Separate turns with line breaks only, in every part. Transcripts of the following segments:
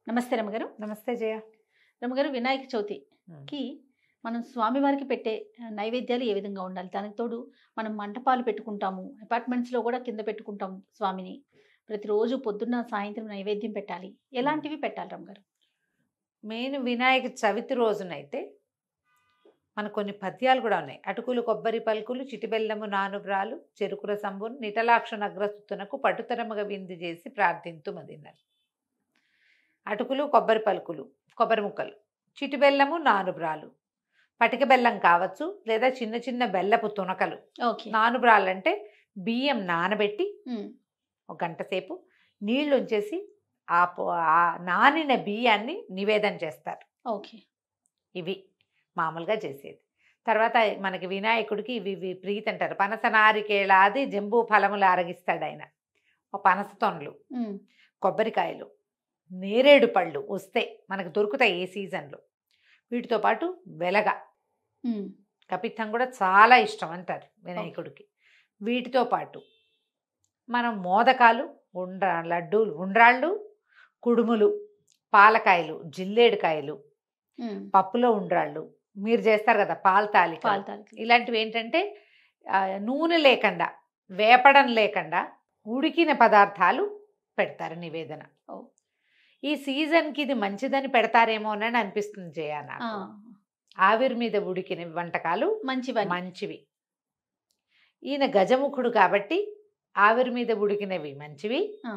నమస్తే రమగారు.
నమస్తే జయ.
రమగారు, వినాయక
హ్మ్.
చవితికి మనం స్వామివారికి పెట్టే నైవేద్యాలు ఏ విధంగా ఉండాలి? దానికి తోడు మనం మంటపాలు పెట్టుకుంటాము. అపార్ట్మెంట్స్‌లో కూడా కింద పెట్టుకుంటాం స్వామిని. ప్రతిరోజు పొద్దున్న, సాయంత్రం నైవేద్యం పెట్టాలి.
హ్మ్.
ఎలాంటివి పెట్టాలి రమగారు?
మెయిన్ వినాయక చవితి రోజునైతే మనకు కొన్ని పద్యాలు కూడా ఉన్నాయి. అటుకులు కొబ్బరి పలుకులు చిటిబెల్లము నానుబ్రాలు చెరుకు రసంబును నిటలాక్ష నగ్రస్తునకు పటుతరముగ విందు చేసి ప్రార్థింతుమదిన్నారు. అటుకులు కొబ్బరి పలుకులు కొబ్బరి ముక్కలు చిటిబెల్లము నానుబ్రాలు పటిక బెల్లం కావచ్చు లేదా చిన్న చిన్న బెల్లపు తునకలు.
ఓకే.
నానుబ్రాలు అంటే బియ్యం నానబెట్టి
హ్మ్.
ఒక గంట సేపు నీళ్లు ఉంచేసి ఆ నానిన బియ్యాన్ని నివేదన చేస్తారు.
ఓకే.
ఇవి మామూలుగా చేసేది. తర్వాత మనకి వినాయకుడికి ఇవి ఇవి ప్రీతి అంటారు. పనస నారికేళాది జంబూ ఫలములు అరగిస్తాడాయన. ఓ పనస తొనలు,
హ్మ్.
కొబ్బరికాయలు, నేరేడు పళ్ళు వస్తే మనకు దొరుకుతాయి ఏ సీజన్‌లో. వీటితో పాటు వెలగ,
హ్మ్.
కపిత్తం కూడా చాలా ఇష్టం అంటారు
ఓకే.
వినాయకుడికి. వీటితో పాటు మనం మోదకాలు, లడ్డూలు, ఉండ్రాళ్ళు, కుడుములు, పాలకాయలు, జిల్లేడుకాయలు,
హ్మ్.
పప్పులో ఉండ్రాళ్ళు, మీరు చేస్తారు కదా పాల తాలికలు.
పాలు తాలికలు.
ఇలాంటివి ఏంటంటే నూనె లేకుండా, వేపడం లేకుండా ఉడికిన పదార్థాలు పెడతారు నివేదన.
ఓహ్!
ఈ సీజన్‌కి ఇది మంచిదని పెడతారేమోనని అనిపిస్తుంది జయ
ఆ!
నాకు. ఆవిరి మీద ఉడికిన వంటకాలు
మంచివని.
మంచివి. ఈయన గజముఖుడు కాబట్టి ఆవిరి మీద ఉడికినవి మంచివి.
ఆ!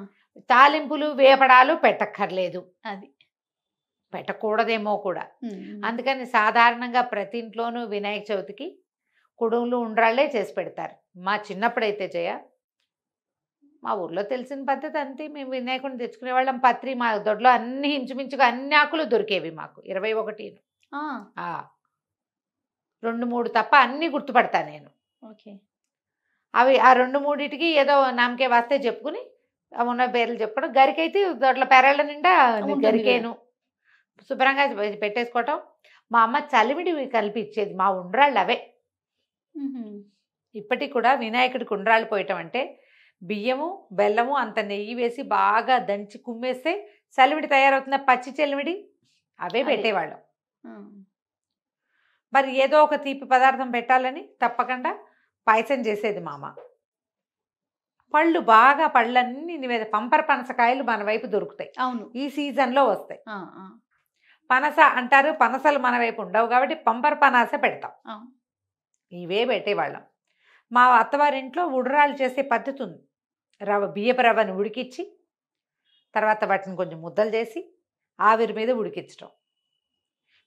తాలింపులు, వేపడాలు పెట్టక్కర్లేదు.
అది.
పెట్టకూడదేమో కూడా.
హ్మ్. హ్మ్.
అందుకని సాధారణంగా ప్రతి ఇంట్లోనూ వినాయక చవితికి కుడుములు, ఉండ్రాళ్ళే చేసి పెడతారు. మా చిన్నప్పుడైతే జయ, మా ఊర్లో తెలిసిన పద్ధతి అంతే. మేము వినాయకుడిని తెచ్చుకునేవాళ్ళం. పత్రి మా దొడ్లో అన్ని ఇంచుమించుగా అన్ని ఆకులు దొరికేవి మాకు. 21
ఆ!
ఆ! 2, 3 తప్ప అన్నీ గుర్తుపడతా నేను.
ఓకే.
అవి ఆ 2, 3టికి ఏదో నామకే వాస్తే చెప్పుకుని ఉన్న పేర్లు చెప్పుకోవడం. గరికైతే దొడ్ల పెరళ్ళ నిండా
ఉంటుంది గదా!
గరికేను. శుభ్రంగా పెట్టేసుకోవటం. మా అమ్మ చలివిడివి కలిపి ఇచ్చేది. మా ఉండ్రాళ్ళు అవే.
హుహు.
ఇప్పటికి కూడా వినాయకుడికి ఉండ్రాళ్ళు పోయటం అంటే బియ్యము, బెల్లము అంత నెయ్యి వేసి బాగా దంచి కుమ్మేస్తే చలివిడి తయారవుతున్న పచ్చి చలివిడి అవే
అదే.
పెట్టేవాళ్ళం.
ఆ!
మరి ఏదో ఒక తీపి పదార్థం పెట్టాలని తప్పకుండా పాయసం చేసేది మా అమ్మ. పళ్ళు బాగా పళ్ళన్నీ పంపర పనసకాయలు మన వైపు దొరుకుతాయి.
అవును.
ఈ సీజన్‌లో వస్తాయి.
ఆ! ఆ!
పనస అంటారు. పనసలు మన వైపు ఉండవు కాబట్టి పంపర పనాస పెడతాం.
అవును.
ఇవే పెట్టేవాళ్ళం. మా అత్తవారింట్లో ఉండ్రాళ్ళు చేసే పద్ధతి ఉంది. బియ్యపు రవ్వని ఉడికిచ్చి, తర్వాత వాటిని కొంచెం ముద్దలు చేసి, ఆవిరి మీద ఉడికించటం.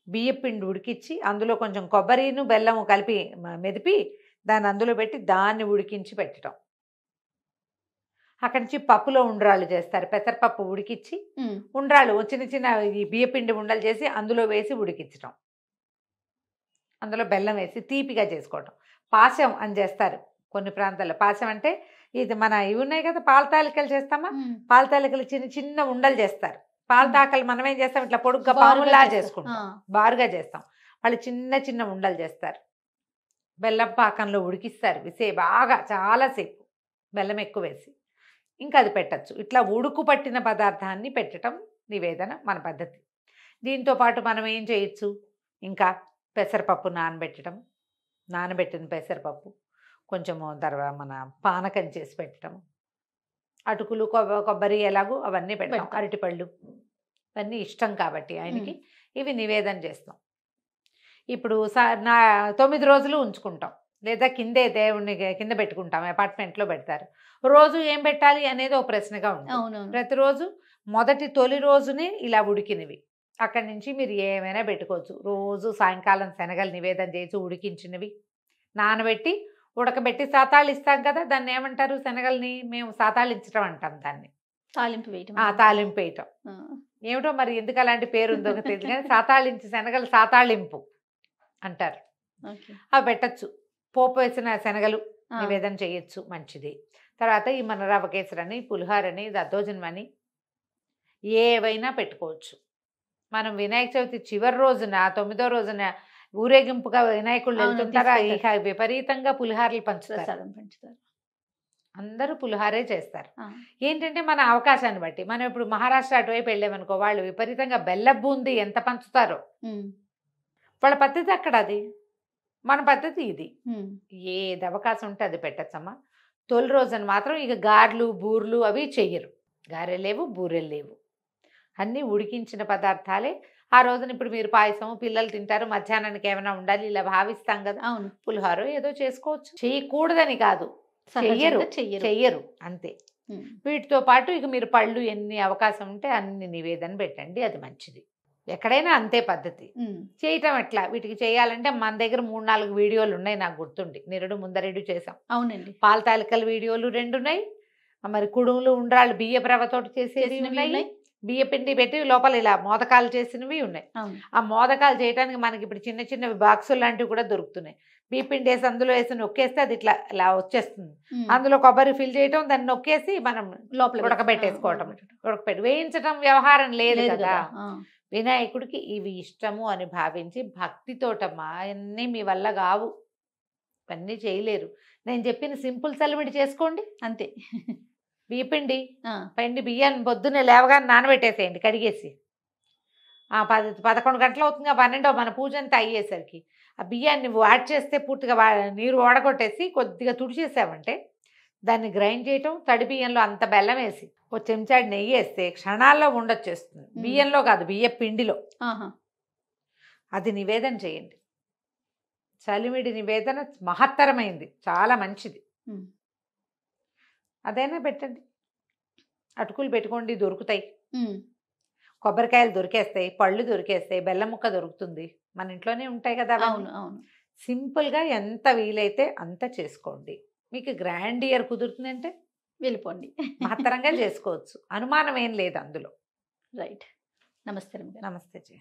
బియ్యపు పిండి ఉడికిచ్చి, అందులో కొంచెం కొబ్బరిను, బెల్లము కలిపి మెదిపి, దాన్ని అందులో పెట్టి, దాన్ని ఉడికించి పెట్టటం. అక్కడి నుంచి పప్పులో ఉండ్రాళ్ళు చేస్తారు. పెసరపప్పు ఉడికిచ్చి,
హ్మ్.
ఉండ్రాళ్ళు చిన్న చిన్న ఈ బియ్యపిండి ఉండలు చేసి, అందులో వేసి ఉడికించటం. అందులో బెల్లం వేసి తీపిగా చేసుకోవటం. పాశం అని చేస్తారు కొన్ని ప్రాంతాల్లో. పాశం అంటే ఇది మన ఇవి ఉన్నాయి కదా, పాల తాలికలు చేస్తామా,
హ్మ్.
పాల తాలికలు చిన్న చిన్న ఉండలు చేస్తారు. పాల
హ్మ్.
తాకలు మనం ఏం చేస్తాం, ఇట్లా పొడుగ్గా
బారుగా
పాముల్లా
చేస్తారు.
చేసుకుంటాం.
ఆ!
బారుగా చేస్తాం. వాళ్ళు చిన్న చిన్న ఉండలు చేస్తారు. బెల్లం పాకంలో ఉడికిస్తారు బాగా చాలాసేపు, బెల్లం ఎక్కువ వేసి. ఇంకా అది పెట్టచ్చు. ఇట్లా ఉడుకు పట్టిన పదార్థాన్ని పెట్టడం నివేదన మన పద్ధతి. దీంతో పాటు మనం ఏం చేయొచ్చు, ఇంకా పెసరపప్పు నానబెట్టడం, నానబెట్టిన పెసరపప్పు కొంచెము తర్వాత మన పానకం చేసి పెట్టడం, అటుకులు, కొబ్బరి ఎలాగో అవన్నీ పెడతాం.
పెడతాం.
అరటిపళ్ళు ఇవన్నీ ఇష్టం కాబట్టి ఆయనకి
హ్మ్.
ఇవి నివేదన చేస్తాం. ఇప్పుడు 9 రోజులు ఉంచుకుంటాం. లేదా కిందే దేవుడిని కింద పెట్టుకుంటాం. అపార్ట్మెంట్‌లో పెడతారు. రోజు ఏం పెట్టాలి అనేది ఒక ప్రశ్నగా ఉంటుంది.
అవునవును.
ప్రతిరోజు తొలి రోజునే ఇలా ఉడికినవి. అక్కడి నుంచి మీరు ఏమైనా పెట్టుకోవచ్చు. రోజు సాయంకాలం శనగలు నివేదన చేసి ఉడికించినవి, నానబెట్టి, ఉడకబెట్టి సాతాళిస్తాం కదా! దాన్నేమంటారు శనగలని? మేము సాతాళించటం అంటాం దాన్ని.
తాలింపు వేయటం
ఆ!
అన్నమాట.
తాలింపేయటం.
ఆ!
ఏమిటో మరి ఎందుకు అలాంటి పేరుందో తెలీదు గానీ సాతాళించి శనగలు సాతాళింపు అంటారు.
ఓకే.
అవి పెట్టొచ్చు. పోపు వేసిన శనగలు
ఆ!
నివేదన చేయొచ్చు, మంచిది. తర్వాత ఈ మన రవ్వ కేసరని, పులిహోరని, దద్దోజనమని ఏవైనా పెట్టుకోవచ్చు. మనం వినాయక చవితి చివరి రోజున 9వ రోజున ఊరేగింపుగా వినాయకుళ్ళు
అవును.
వెళ్తుంటారా,
తీసుకెళ్తారు.
ఇక విపరీతంగా పులిహారలు పంచుతారు.
ప్రసాదం పంచుతారు.
అందరూ పులిహారే చేస్తారు.
ఆ,
ఏంటంటే మన అవకాశాన్ని బట్టి మనం ఇప్పుడు మహారాష్ట్ర అటువైపు వెళ్ళామనుకో, వాళ్ళు విపరీతంగా బెల్ల బూందీ ఎంత పంచుతారో.
ఉమ్,
వాళ్ళ పద్ధతి అక్కడ అది, మన పద్ధతి ఇది.
ఉమ్,
ఏది అవకాశం ఉంటే అది పెట్టచ్చమ్మా. తొలి రోజున మాత్రం ఇక గారెలు బూర్లు అవి చెయ్యరు. గారెలు లేవు, బూరెలు లేవు, అన్నీ ఉడికించిన పదార్థాలే. ఆ రోజున ఇప్పుడు మీరు పాయసం పిల్లలు తింటారు, మధ్యాహ్నానికి ఏమైనా ఉండాలి ఇలా భావిస్తాం కదా.
అవును,
పులిహోర ఏదో చేసుకోవచ్చు, చేయకూడదని కాదు, చెయ్యరు
సహజంగా చెయ్యరు.
చెయ్యరు అంతే.
ఉమ్,
వీటితో పాటు ఇక మీరు పళ్ళు ఎన్ని అవకాశం ఉంటే అన్ని నివేదన పెట్టండి, అది మంచిది. ఎక్కడైనా అంతే పద్ధతి.
ఉమ్,
చేయటం ఎట్లా, వీటికి చేయాలంటే మన దగ్గర 3-4 వీడియోలు ఉన్నాయి నాకు గుర్తుండి. నిరుడు ముందరెడు చేసాం,
అవునండి,
పాల తాలికల వీడియోలు 2 ఉన్నాయి. మరి కుడుములు ఉండ్రాళ్ళు బియ్య రవ్వతోటి చేసేవి
చేసినవి
ఉన్నాయి,
ఉన్నాయి.
బియ్య పిండి పెట్టి లోపల ఇలా మోదకాలు చేసినవి ఉన్నాయి.
అవును,
ఆ మోదకాలు చేయడానికి మనకి ఇప్పుడు చిన్న చిన్నవి బాక్సులు లాంటివి కూడా దొరుకుతున్నాయి. బియ్య పిండి వేసి అందులో వేసి నొక్కేస్తే అది ఇట్లా ఇలా వచ్చేస్తుంది.
ఉమ్,
అందులో కొబ్బరి ఫిల్ చేయటం, దాన్ని నొక్కేసి మనం
లోపల
ఉడకబెట్టేసుకోవటం.
ఉడకబెట్టడం.
ఉడకబెట్టి వేయించడం వ్యవహారం లేదు
లేదు
కదా.
కదా. ఆ,
వినాయకుడికి ఇవి ఇష్టము అని భావించి భక్తితోటమ్మా, అన్నీ మీ వల్ల కావు, ఇవన్నీ చేయలేరు. నేను చెప్పిన సింపుల్ చలిమిడి చేసుకోండి.
అంతే.
బియ్యపిండి
ఆ,
బియ్యాన్ని పొద్దున్నే లేవగానే నానబెట్టేసేయండి కడిగేసి. 11 గంటలు అవుతుందిగా, 12 మన పూజ అంతా అయ్యేసరికి ఆ బియ్యాన్ని యాడ్ చేస్తే పూర్తిగా నీరు ఓడగొట్టేసి కొద్దిగా తుడిచేసామంటే దాన్ని గ్రైండ్ చేయటం, తడి బియ్యంలో అంత బెల్లం వేసి ఓ చెంచాడు నెయ్యి వేస్తే క్షణాల్లో ఉండొచ్చేస్తుంది. బియ్యంలో కాదు, బియ్య పిండిలో.
ఆహా,
అది నివేదన చేయండి. చలిమిడి నివేదన మహత్తరమైంది, చాలా మంచిది.
ఉమ్,
అదైనా పెట్టండి. అటుకులు పెట్టుకోండి, దొరుకుతాయి.
ఉమ్,
కొబ్బరికాయలు దొరికేస్తాయి, పళ్ళు దొరికేస్తాయి, బెల్లం ముక్క దొరుకుతుంది, మన ఇంట్లోనే ఉంటాయి కదా అవన్నీ.
అవును, అవును,
సింపుల్గా ఎంత వీలైతే అంత చేసుకోండి. మీకు గ్రాండ్ ఇయర్ కుదురుతుందంటే
వెళ్ళిపోండి.
మహత్తరంగా చేసుకోవచ్చు, అనుమానం ఏం లేదు అందులో.
రైట్. నమస్తే రమ్య గారు.
నమస్తే జయ.